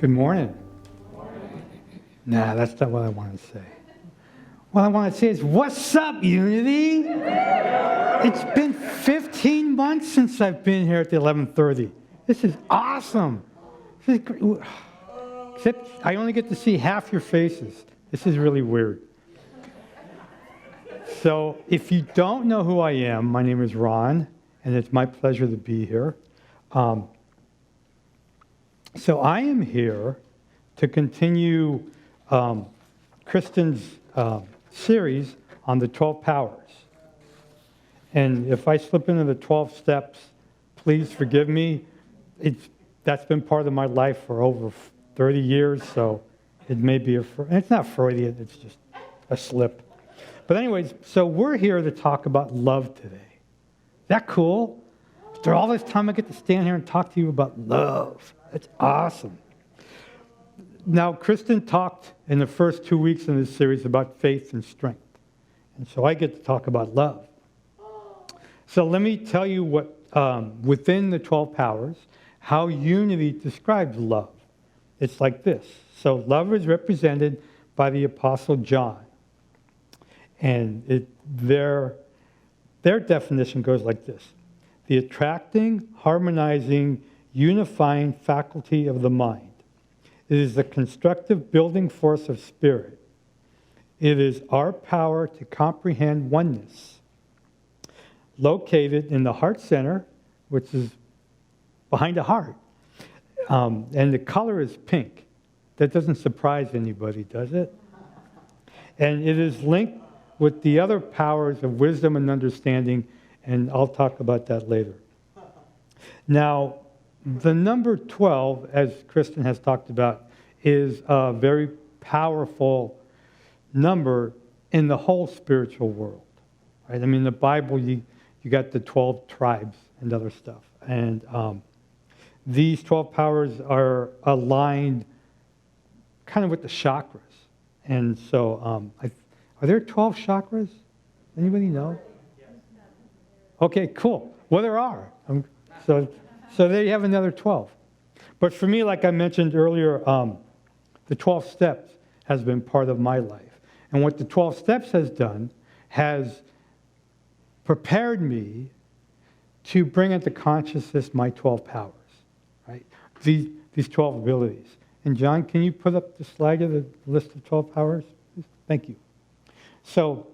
Good morning. Nah, that's not what I want to say. What I want to say is, what's up, Unity? It's been 15 months since I've been here at the 11:30. This is awesome. This is great. Except I only get to see half your faces. This is really weird. So if you don't know who I am, my name is Ron, and it's my pleasure to be here. So I am here to continue Kristen's series on the 12 powers. And if I slip into the 12 steps, please forgive me. That's been part of my life for over 30 years, so it may be it's not Freudian, it's just a slip. But anyways, so we're here to talk about love today. Is that cool? After all this time, I get to stand here and talk to you about love. That's awesome. Now, Kristen talked in the first 2 weeks in this series about faith and strength. And so I get to talk about love. So let me tell you what, within the 12 powers, how unity describes love. It's like this. So love is represented by the Apostle John. And their definition goes like this. The attracting, harmonizing, unifying faculty of the mind. It is the constructive building force of spirit. It is our power to comprehend oneness. Located in the heart center, which is behind the heart. And the color is pink. That doesn't surprise anybody, does it? And it is linked with the other powers of wisdom and understanding, and I'll talk about that later. Now, the number 12, as Kristen has talked about, is a very powerful number in the whole spiritual world. Right? I mean, in the Bible, you got the 12 tribes and other stuff. And these 12 powers are aligned kind of with the chakras. And so, are there 12 chakras? Anybody know? Okay, cool. Well, there are. So there you have another 12. But for me, like I mentioned earlier, the 12 steps has been part of my life. And what the 12 steps has done has prepared me to bring into consciousness my 12 powers, right? These 12 abilities. And John, can you put up the slide of the list of 12 powers? Thank you. So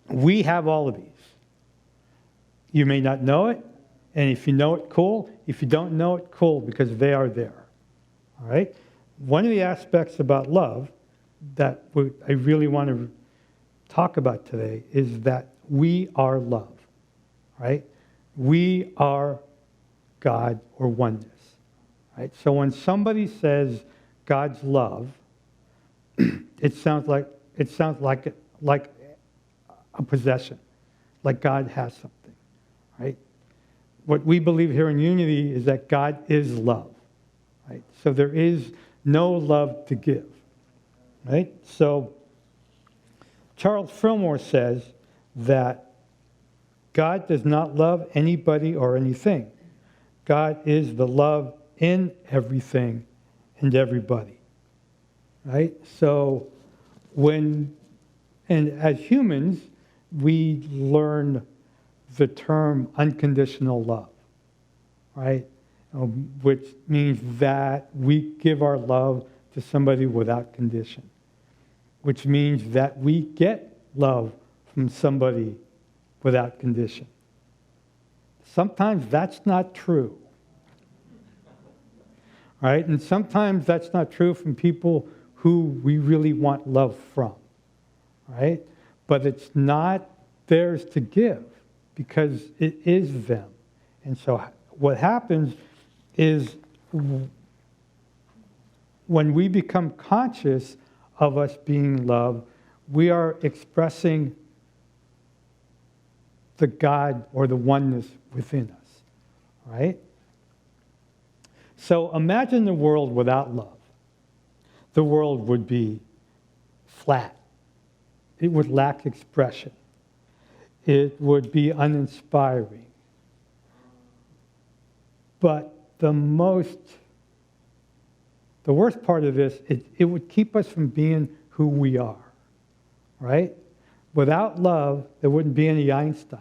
we have all of these. You may not know it, and if you know it, cool. If you don't know it, cool, because they are there. All right? One of the aspects about love that I really want to talk about today is that we are love. Right? We are God or oneness. Right? So when somebody says God's love, it sounds like a possession, like God has something, right? What we believe here in Unity is that God is love, right? So there is no love to give, right? So Charles Fillmore says that God does not love anybody or anything. God is the love in everything and everybody, right? So and as humans, we learn the term unconditional love, right? Which means that we give our love to somebody without condition, which means that we get love from somebody without condition. Sometimes that's not true, right? And sometimes that's not true from people who we really want love from, right? But it's not theirs to give because it is them. And so what happens is when we become conscious of us being loved, we are expressing the God or the oneness within us, right? So imagine the world without love. The world would be flat. It would lack expression. It would be uninspiring. But the most the worst part of this, it would keep us from being who we are, right? Without love, there wouldn't be any Einstein.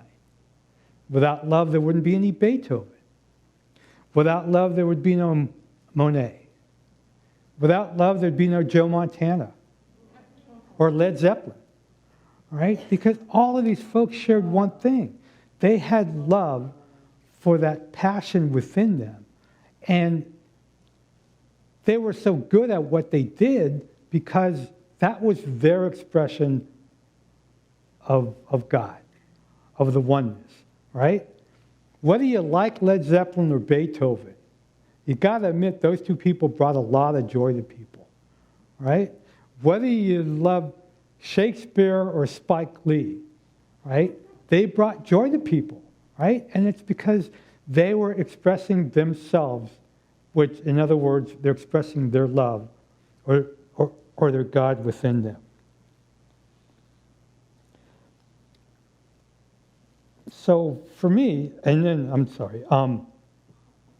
Without love, there wouldn't be any Beethoven. Without love, there would be no Monet. Without love, there'd be no Joe Montana or Led Zeppelin, right? Because all of these folks shared one thing. They had love for that passion within them. And they were so good at what they did because that was their expression of God, of the oneness, right? Whether you like Led Zeppelin or Beethoven, you got to admit those two people brought a lot of joy to people, right? Whether you love Shakespeare or Spike Lee, right? They brought joy to people, right? And it's because they were expressing themselves, which, in other words, they're expressing their love or their God within them. So for me,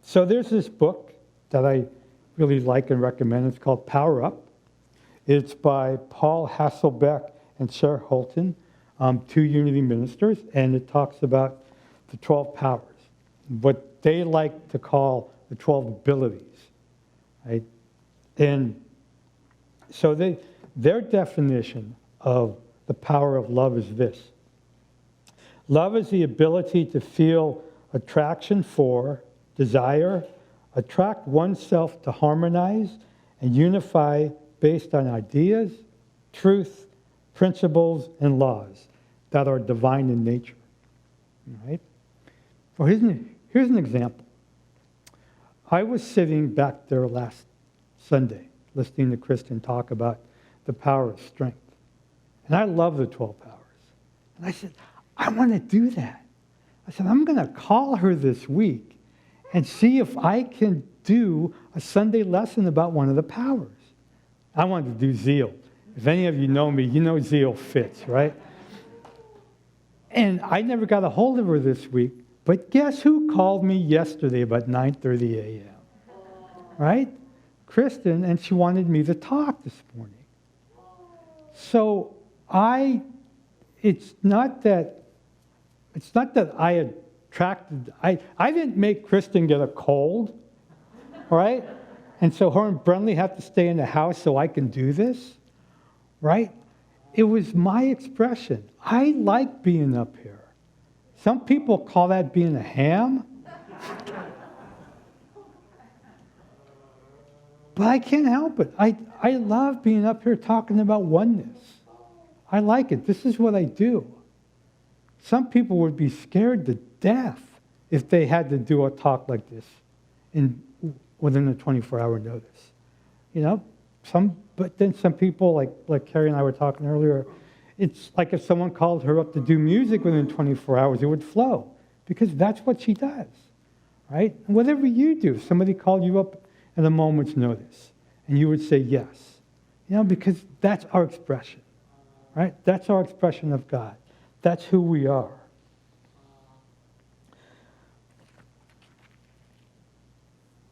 so there's this book that I really like and recommend. It's called Power Up. It's by Paul Hasselbeck and Sarah Holton, two Unity ministers, and it talks about the 12 powers, what they like to call the 12 abilities, right? And so their definition of the power of love is this. Love is the ability to feel attraction for, desire, attract oneself to harmonize and unify based on ideas, truth, principles, and laws that are divine in nature. All right? Well, here's an example. I was sitting back there last Sunday listening to Kristen talk about the power of strength. And I love the 12 powers. And I said, I want to do that. I said, I'm going to call her this week and see if I can do a Sunday lesson about one of the powers. I wanted to do zeal. If any of you know me, you know zeal fits, right? And I never got a hold of her this week, but guess who called me yesterday about 9:30 a.m.? Right? Kristen, and she wanted me to talk this morning. So it's not that I attracted, I didn't make Kristen get a cold, right? And so her and Brentley have to stay in the house so I can do this, right? It was my expression. I like being up here. Some people call that being a ham. But I can't help it. I love being up here talking about oneness. I like it. This is what I do. Some people would be scared to death if they had to do a talk like this within a 24-hour notice. You know, but then some people, like Carrie and I were talking earlier, it's like if someone called her up to do music within 24 hours, it would flow because that's what she does, right? And whatever you do, if somebody called you up at a moment's notice, and you would say yes, you know, because that's our expression, right? That's our expression of God. That's who we are.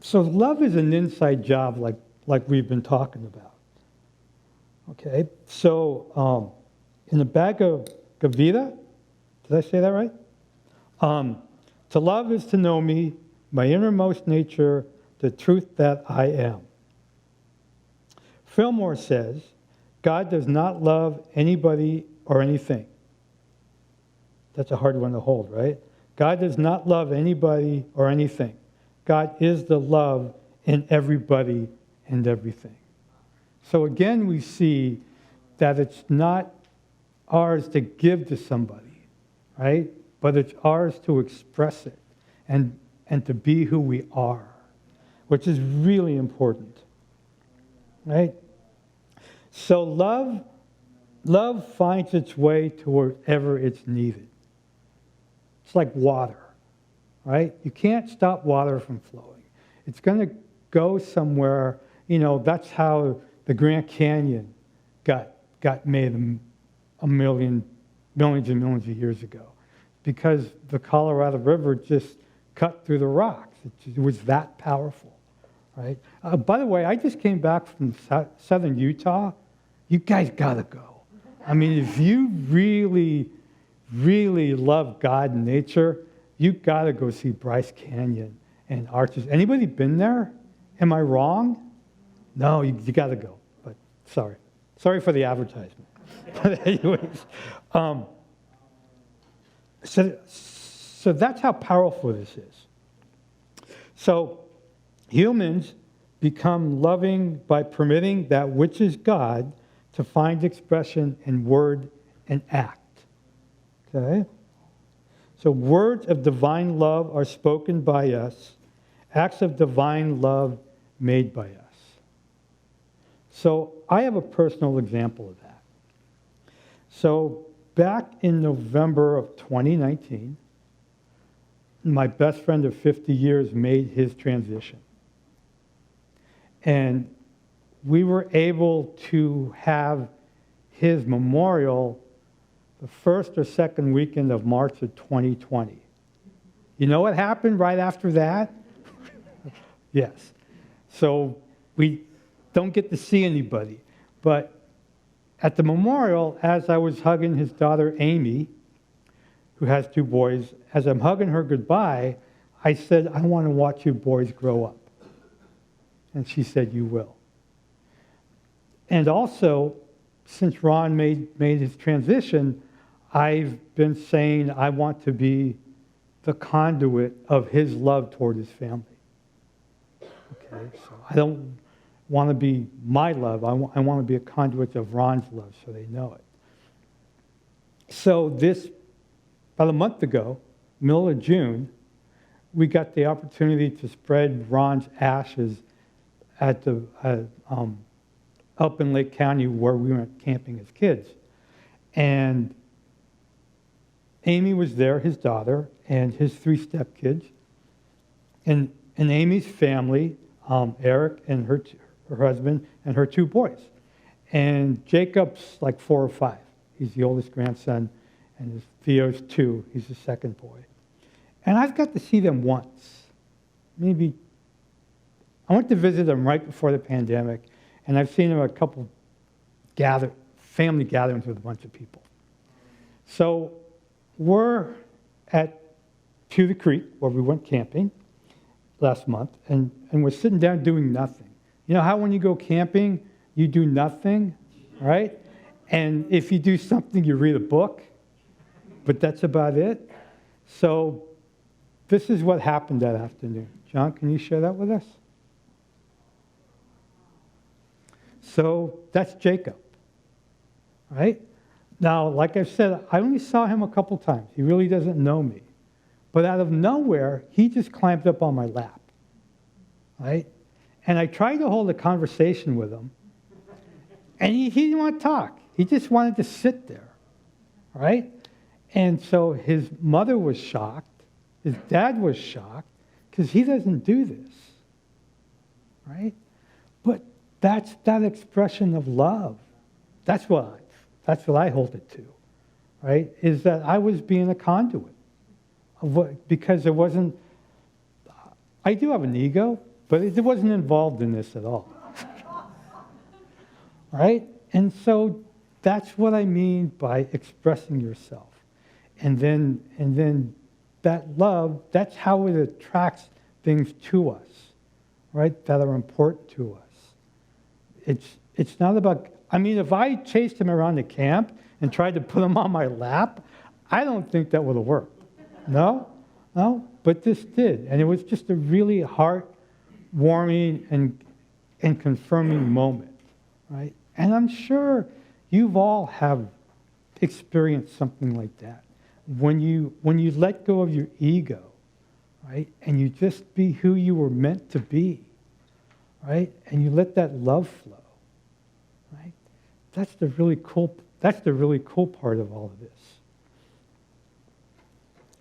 So love is an inside job like we've been talking about. Okay, so in the Bhagavad Gita, did I say that right? To love is to know me, my innermost nature, the truth that I am. Fillmore says, God does not love anybody or anything. That's a hard one to hold, right? God does not love anybody or anything. God is the love in everybody and everything. So again, we see that it's not ours to give to somebody, right? But it's ours to express it and to be who we are, which is really important, right? So love finds its way to wherever it's needed. It's like water, right? You can't stop water from flowing. It's going to go somewhere. You know, that's how the Grand Canyon got made millions and millions of years ago, because the Colorado River just cut through the rocks. It was that powerful, right? By the way, I just came back from southern Utah. You guys got to go. I mean, if you really, really love God and nature, you got to go see Bryce Canyon and Arches. Anybody been there? Am I wrong? No, you got to go. But sorry. Sorry for the advertisement. But anyways, so that's how powerful this is. So humans become loving by permitting that which is God to find expression in word and act. Okay? So words of divine love are spoken by us, acts of divine love made by us. So I have a personal example of that. So back in November of 2019, my best friend of 50 years made his transition. And we were able to have his memorial the first or second weekend of March of 2020. You know what happened right after that? Yes. So we don't get to see anybody. But at the memorial, as I was hugging his daughter Amy, who has 2 boys, as I'm hugging her goodbye, I said, I want to watch you boys grow up. And she said, you will. And also, since Ron made his transition, I've been saying I want to be the conduit of his love toward his family. Okay, so I don't want to be my love. I want to be a conduit of Ron's love so they know it. So about a month ago, middle of June, we got the opportunity to spread Ron's ashes at up in Lake County where we went camping as kids. And Amy was there, his daughter, and his 3 stepkids. And Amy's family, Eric and her husband and her 2 boys. And Jacob's like 4 or 5. He's the oldest grandson, and Theo's 2. He's the second boy. And I've got to see them once. Maybe I went to visit them right before the pandemic, and I've seen them at a couple family gatherings with a bunch of people. So we're at Pewter Creek, where we went camping last month, and we're sitting down doing nothing. You know how when you go camping, you do nothing, right? And if you do something, you read a book, but that's about it. So this is what happened that afternoon. John, can you share that with us? So that's Jacob, right? Now, like I said, I only saw him a couple times. He really doesn't know me. But out of nowhere, he just climbed up on my lap, right? And I tried to hold a conversation with him, and he didn't want to talk. He just wanted to sit there, right? And so his mother was shocked. His dad was shocked because he doesn't do this, right? But that's that expression of love. That's what I hold it to, right? Is that I was being a conduit of what, because it wasn't. I do have an ego, but it wasn't involved in this at all, right? And so that's what I mean by expressing yourself, and then that love. That's how it attracts things to us, right? That are important to us. It's not about. I mean, if I chased him around the camp and tried to put him on my lap, I don't think that would have worked. No, but this did. And it was just a really heart-warming and confirming moment, right? And I'm sure you've all have experienced something like that. When you let go of your ego, right? And you just be who you were meant to be, right? And you let that love flow. Right? That's the really cool part of all of this.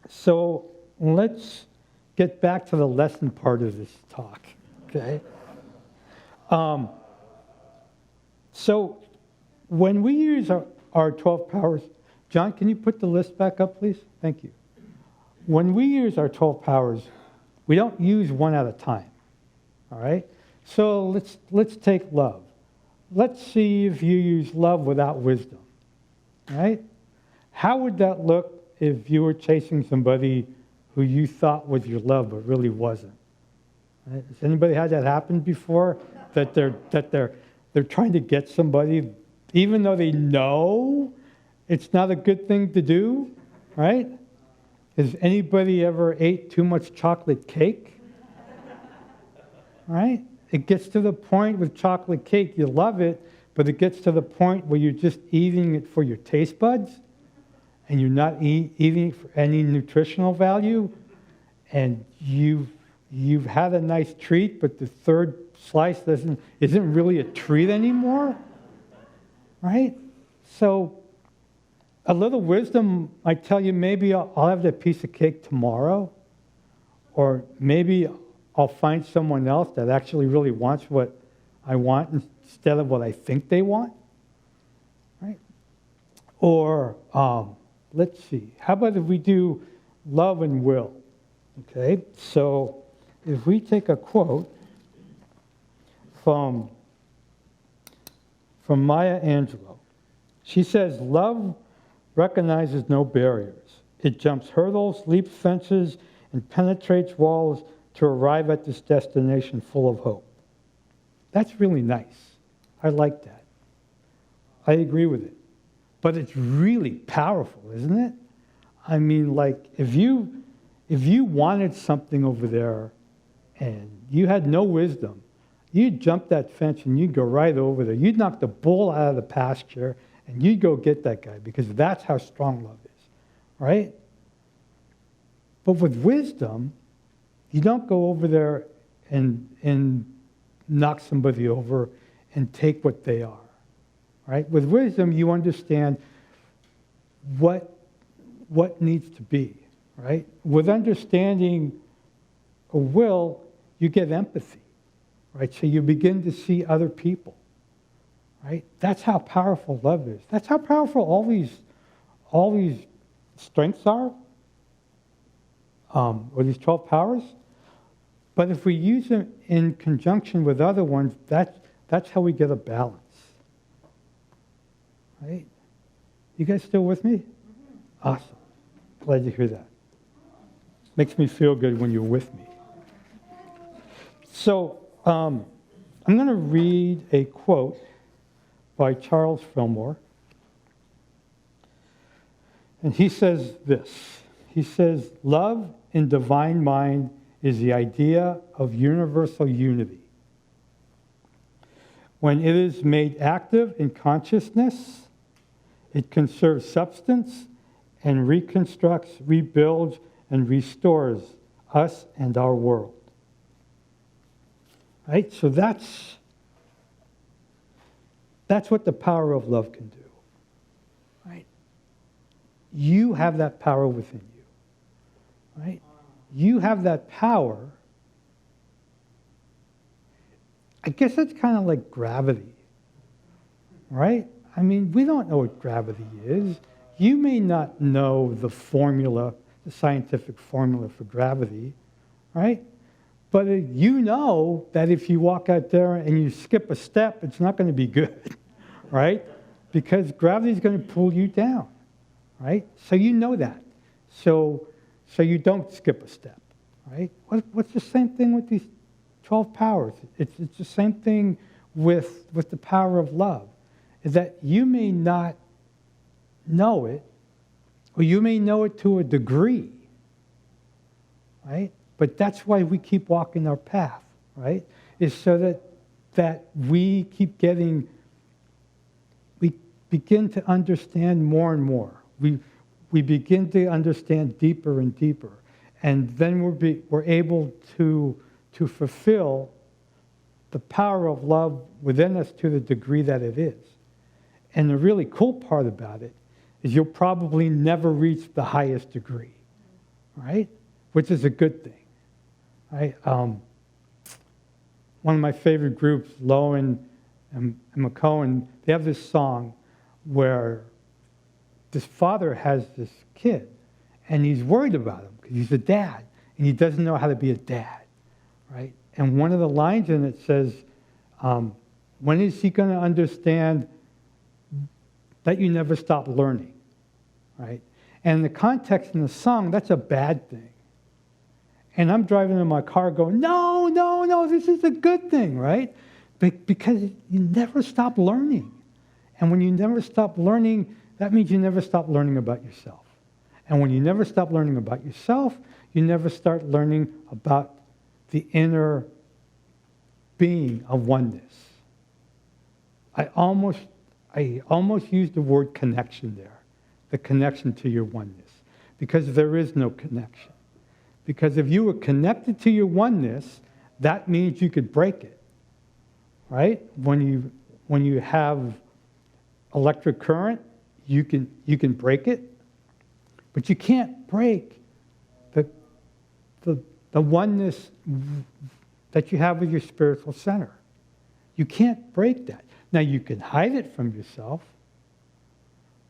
So let's get back to the lesson part of this talk. Okay. So when we use our 12 powers, John, can you put the list back up, please? Thank you. When we use our 12 powers, we don't use one at a time. All right? So let's take love. Let's see if you use love without wisdom, right? How would that look if you were chasing somebody who you thought was your love but really wasn't? Right? Has anybody had that happen before? That they're trying to get somebody, even though they know it's not a good thing to do, right? Has anybody ever ate too much chocolate cake? Right? It gets to the point with chocolate cake, you love it, but it gets to the point where you're just eating it for your taste buds, and you're not eating it for any nutritional value, and you've had a nice treat, but the third slice isn't really a treat anymore, right? So a little wisdom, I tell you, maybe I'll have that piece of cake tomorrow, or maybe I'll find someone else that actually really wants what I want instead of what I think they want, right? Or let's see, how about if we do love and will? Okay, so if we take a quote from Maya Angelou, she says, "Love recognizes no barriers. It jumps hurdles, leaps fences, and penetrates walls to arrive at this destination full of hope." That's really nice. I like that. I agree with it. But it's really powerful, isn't it? I mean, like, if you wanted something over there and you had no wisdom, you'd jump that fence and you'd go right over there. You'd knock the bull out of the pasture and you'd go get that guy, because that's how strong love is, right? But with wisdom, you don't go over there and knock somebody over and take what they are, right? With wisdom, you understand what needs to be, right? With understanding a will, you get empathy, right? So you begin to see other people, right? That's how powerful love is. That's how powerful all these strengths are, or these 12 powers. But if we use them in conjunction with other ones, that's how we get a balance, right? You guys still with me? Awesome. Glad to hear that. Makes me feel good when you're with me. So I'm going to read a quote by Charles Fillmore. And he says this. He says, "Love in divine mind is the idea of universal unity. When it is made active in consciousness, it conserves substance and reconstructs, rebuilds, and restores us and our world." Right? So that's what the power of love can do. Right? You have that power within you. Right? You have that power. I guess it's kind of like gravity. Right? I mean, we don't know what gravity is. You may not know the formula, the scientific formula for gravity, right? But you know that if you walk out there and you skip a step, it's not going to be good, right? Because gravity is going to pull you down, right? So you know that. So you don't skip a step, right? What's the same thing with these 12 powers? It's the same thing with the power of love, is that you may not know it, or you may know it to a degree, right? But that's why we keep walking our path, right? Is so that we keep getting, we begin to understand more and more. We begin to understand deeper and deeper. And then we're able to fulfill the power of love within us to the degree that it is. And the really cool part about it is you'll probably never reach the highest degree, right? Which is a good thing, right? One of my favorite groups, Lowen and McCohen, they have this song where this father has this kid, and he's worried about him because he's a dad, and he doesn't know how to be a dad, right? And one of the lines in it says, when is he going to understand that you never stop learning, right? And in the context in the song, that's a bad thing. And I'm driving in my car going, no, no, no, this is a good thing, right? Because you never stop learning. And when you never stop learning, that means you never stop learning about yourself. And when you never stop learning about yourself, you never start learning about the inner being of oneness. I almost used the word connection there, the connection to your oneness, because there is no connection. Because if you were connected to your oneness, that means you could break it, right? When you have electric current, you can break it, but you can't break the oneness that you have with your spiritual center. You can't break that. Now, you can hide it from yourself,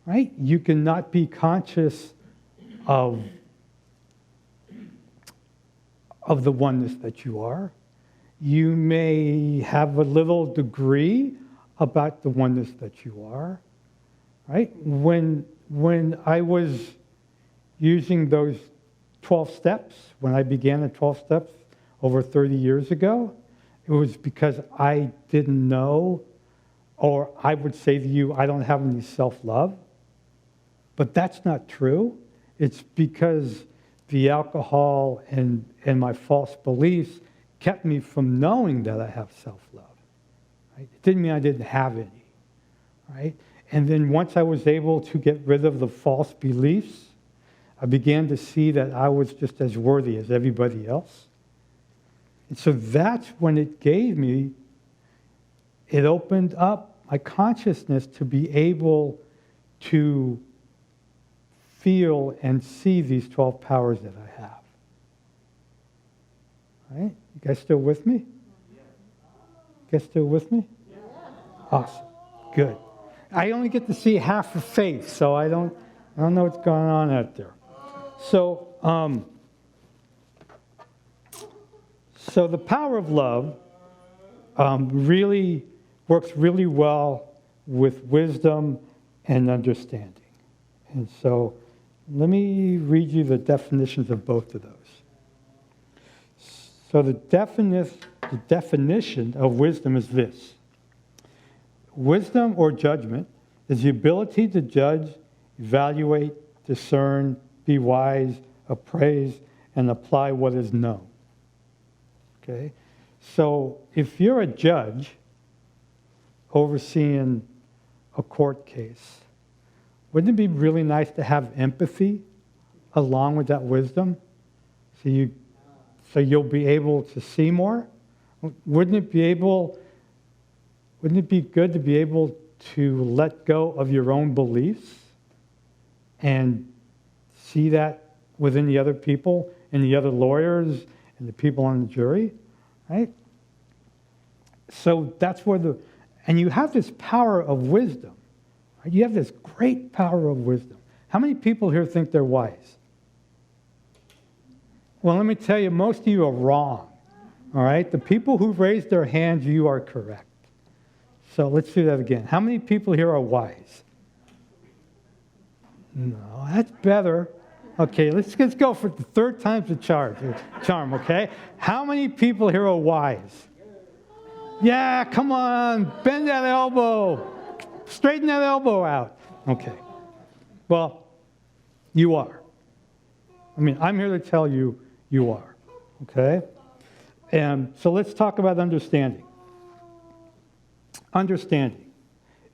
right? You cannot be conscious of the oneness that you are. You may have a little degree about the oneness that you are, right? When I was using those 12 steps, when I began the 12 steps over 30 years ago, it was because I didn't know, or I would say to you, I don't have any self-love. But that's not true. It's because the alcohol and my false beliefs kept me from knowing that I have self-love. Right? It didn't mean I didn't have any. Right? And then once I was able to get rid of the false beliefs, I began to see that I was just as worthy as everybody else. And so that's when it opened up my consciousness to be able to feel and see these 12 powers that I have. Right? You guys still with me? You guys still with me? Awesome. Good. I only get to see half of faith, so I don't know what's going on out there. So the power of love really works really well with wisdom and understanding. And so let me read you the definitions of both of those. So the definition of wisdom is this. Wisdom or judgment is the ability to judge, evaluate, discern, be wise, appraise, and apply what is known. Okay? So if you're a judge overseeing a court case, wouldn't it be really nice to have empathy along with that wisdom? So you'll be able to see more? Wouldn't it be good to be able to let go of your own beliefs and see that within the other people and the other lawyers and the people on the jury, right? So that's where and you have this power of wisdom. Right? You have this great power of wisdom. How many people here think they're wise? Well, let me tell you, most of you are wrong. All right? The people who raised their hands, you are correct. So let's do that again. How many people here are wise? No, that's better. Okay, let's go for the third time's the charm, okay? How many people here are wise? Yeah, come on, bend that elbow. Straighten that elbow out. Okay. Well, you are. I mean, I'm here to tell you, you are. Okay? And so let's talk about understanding. Understanding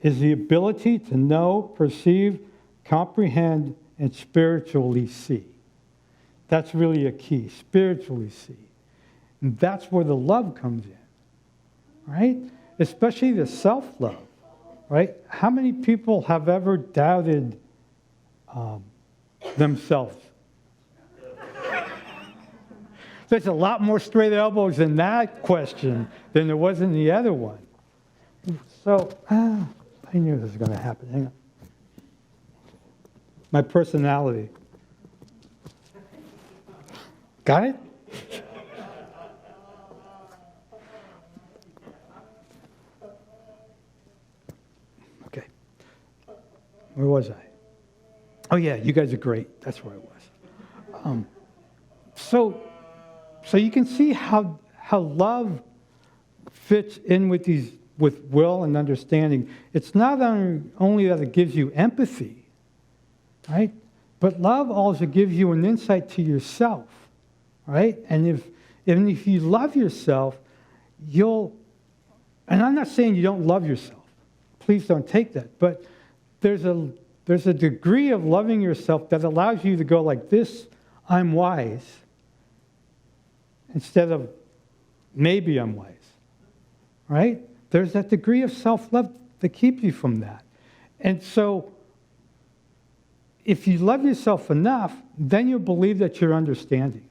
is the ability to know, perceive, comprehend, and spiritually see. That's really a key, spiritually see. And that's where the love comes in, right? Especially the self-love, right? How many people have ever doubted themselves? There's a lot more straight elbows in that question than there was in the other one. So, I knew this was going to happen. Hang on. My personality. Got it? Where was I? Oh yeah, you guys are great. That's where I was. So you can see how love fits in with will and understanding. It's not only that it gives you empathy, right? But love also gives you an insight to yourself, right? And if you love yourself, and I'm not saying you don't love yourself. Please don't take that. But there's a degree of loving yourself that allows you to go like this, I'm wise, instead of maybe I'm wise, right? There's that degree of self-love that keeps you from that. And so if you love yourself enough, then you'll believe that you're understanding,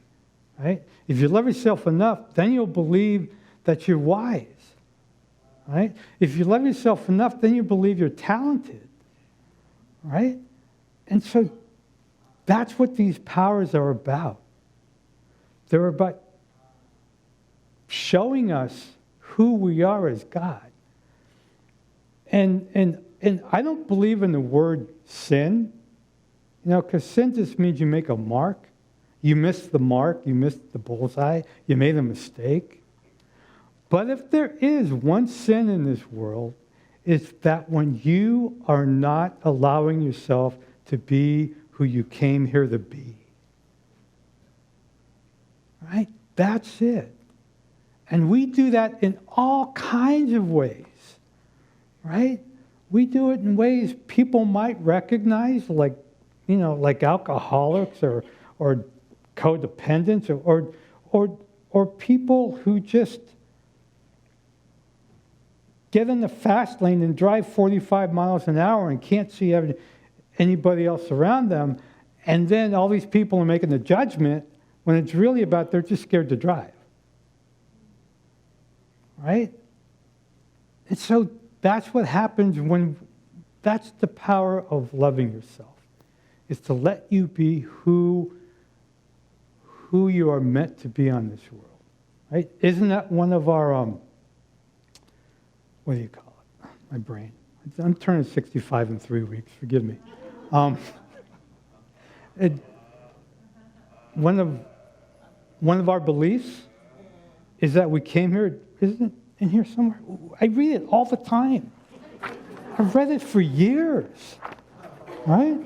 right? If you love yourself enough, then you'll believe that you're wise, right? If you love yourself enough, then you believe you're talented, right? And so that's what these powers are about. They're about showing us who we are as God. And I don't believe in the word sin, because sin just means you make a mark. You missed the mark, you missed the bullseye, you made a mistake. But if there is one sin in this world, it's that when you are not allowing yourself to be who you came here to be. Right? That's it. And we do that in all kinds of ways. Right? We do it in ways people might recognize, like alcoholics or codependents or people who just get in the fast lane and drive 45 miles an hour and can't see anybody else around them, and then all these people are making a judgment when it's really about they're just scared to drive. Right? And so that's what happens that's the power of loving yourself, is to let you be who you are meant to be on this world. Right? Isn't that one of our, what do you call it? My brain. I'm turning 65 in 3 weeks, forgive me. One of our beliefs is that we came here, isn't it in here somewhere? I read it all the time. I've read it for years, right?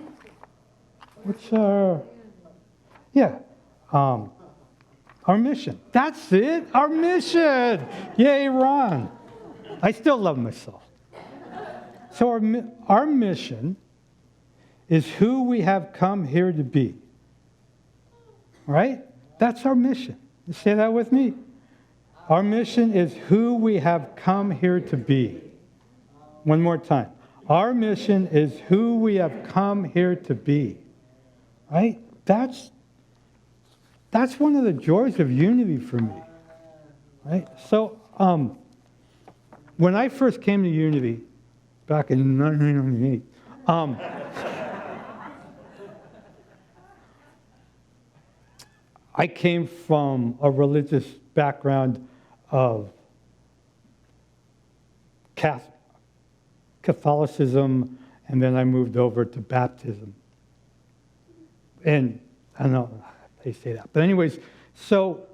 Our mission. That's it, our mission. Yay, Ron. I still love myself. So our mission is who we have come here to be. Right? That's our mission. You say that with me. Our mission is who we have come here to be. One more time. Our mission is who we have come here to be. Right? That's one of the joys of unity for me. Right? So, when I first came to Unity, back in 1998, I came from a religious background of Catholicism, and then I moved over to baptism. And I don't know how they say that. But anyways, so,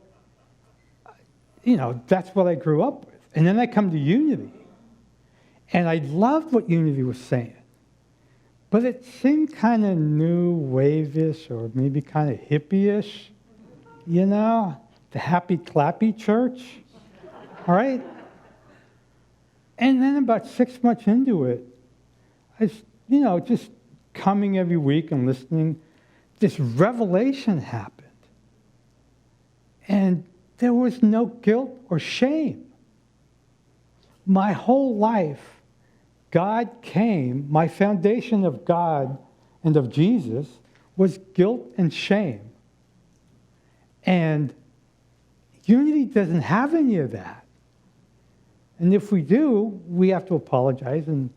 that's what I grew up with. And then I come to Unity. And I loved what Unity was saying. But it seemed kind of new wave-ish or maybe kind of hippie-ish. The happy clappy church. All right? And then about 6 months into it, I was, just coming every week and listening, this revelation happened. And there was no guilt or shame. My whole life, God came, my foundation of God and of Jesus was guilt and shame. And Unity doesn't have any of that. And if we do, we have to apologize and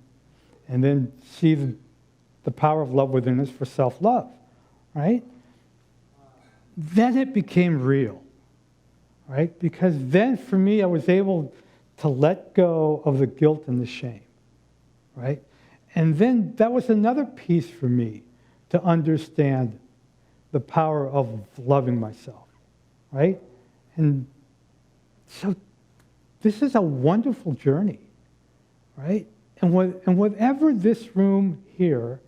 then see the power of love within us for self-love, right? Then it became real, right? Because then for me, I was able to let go of the guilt and the shame, right? And then that was another piece for me to understand the power of loving myself, right? And so this is a wonderful journey, right? And whatever this room here,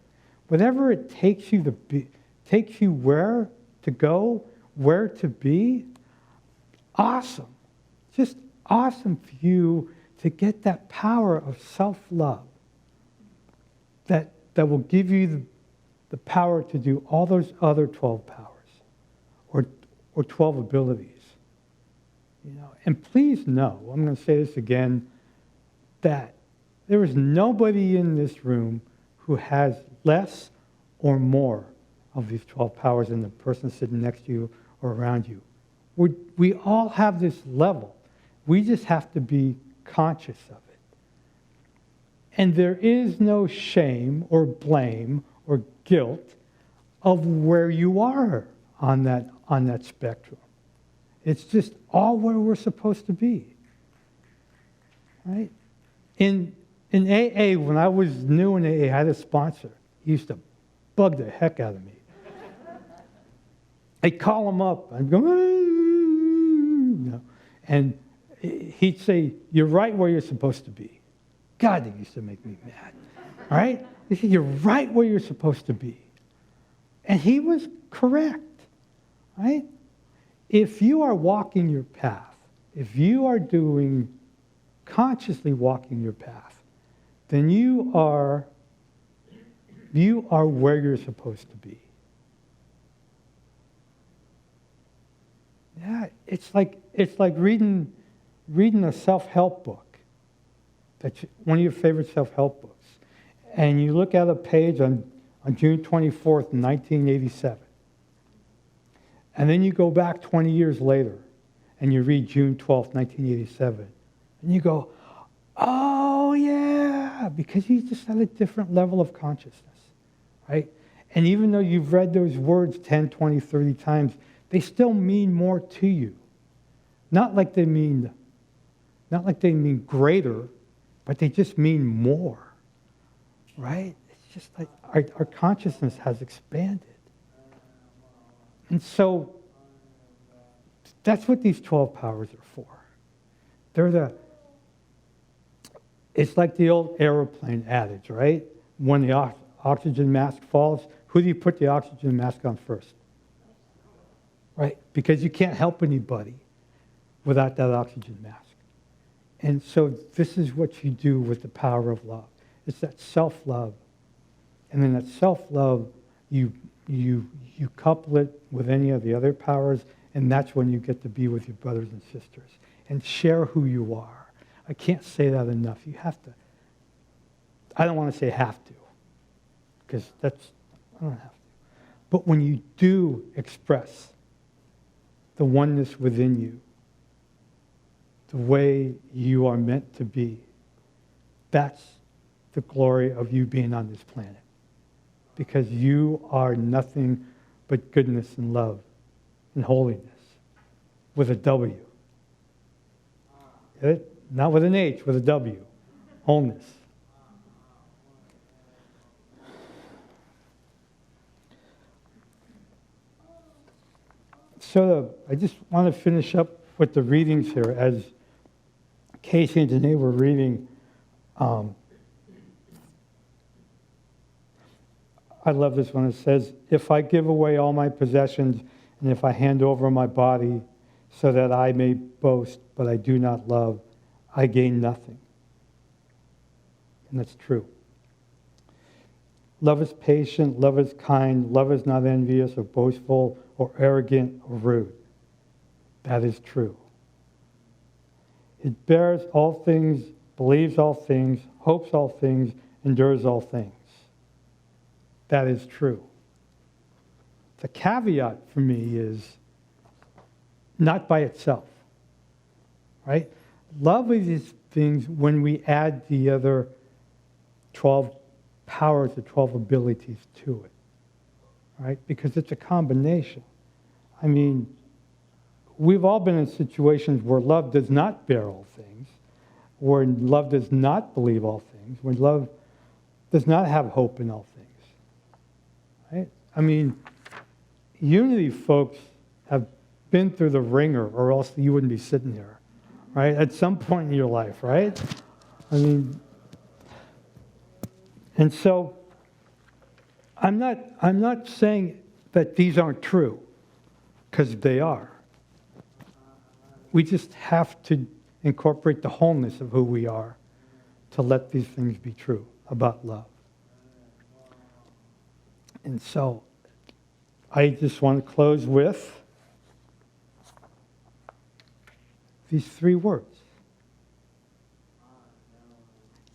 whatever it takes you to be, takes you where to go, where to be, awesome. Just awesome for you to get that power of self-love that will give you the power to do all those other 12 powers or 12 abilities. You know, and please know, I'm going to say this again, that there is nobody in this room who has less or more of these 12 powers than the person sitting next to you or around you. We all have this level. We just have to be conscious of it. And there is no shame or blame or guilt of where you are on that spectrum. It's just all where we're supposed to be. Right? In AA, when I was new in AA, I had a sponsor. He used to bug the heck out of me. I'd call him up. I'd go, you know, and he'd say, "You're right where you're supposed to be." God, that used to make me mad. Right? He said, "You're right where you're supposed to be." And he was correct. Right? If you are walking your path, if you are consciously walking your path, then you are where you're supposed to be. Yeah, it's like reading a self-help book. One of your favorite self-help books. And you look at a page on June 24th, 1987. And then you go back 20 years later and you read June 12th, 1987. And you go, oh yeah, because you just had a different level of consciousness, right? And even though you've read those words 10, 20, 30 times, they still mean more to you. Not like they mean greater, but they just mean more, right? It's just like our consciousness has expanded. And so that's what these 12 powers are for. It's like the old airplane adage, right? When the oxygen mask falls, who do you put the oxygen mask on first? Right? Because you can't help anybody without that oxygen mask. And so this is what you do with the power of love. It's that self-love. And then that self-love, you couple it with any of the other powers, and that's when you get to be with your brothers and sisters and share who you are. I can't say that enough. You have to. I don't want to say have to, because I don't have to. But when you do express the oneness within you, the way you are meant to be, that's the glory of you being on this planet. Because you are nothing but goodness and love and holiness with a W. Get it? Not with an H, with a W. Wholeness. So I just want to finish up with the readings here. As Casey and Danae were reading, I love this one. It says, "If I give away all my possessions, and if I hand over my body so that I may boast, but I do not love, I gain nothing." And that's true. Love is patient, love is kind, love is not envious or boastful or arrogant or rude. That is true. It bears all things, believes all things, hopes all things, endures all things. That is true. The caveat for me is not by itself, right? Love is these things when we add the other 12 powers, the 12 abilities to it, right? Because it's a combination. I mean, we've all been in situations where love does not bear all things, where love does not believe all things, where love does not have hope in all things. Right? I mean, unity folks have been through the ringer, or else you wouldn't be sitting here, right? At some point in your life, right? I mean, and so I'm not saying that these aren't true, because they are. We just have to incorporate the wholeness of who we are to let these things be true about love. And so I just want to close with these 3 words.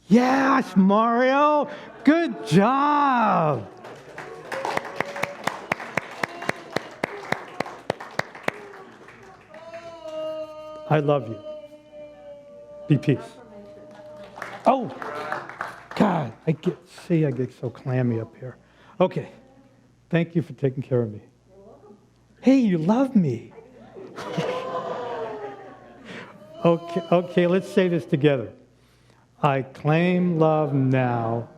Yes, Mario! Good job! I love you. Be peace. Oh, God, I get so clammy up here. Okay, thank you for taking care of me. Hey, you love me. Okay, let's say this together. I claim love now.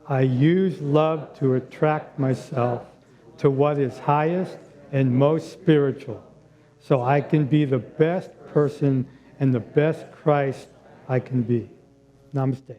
I use love to attract myself to what is highest and most spiritual, so I can be the best person and the best Christ I can be. Namaste.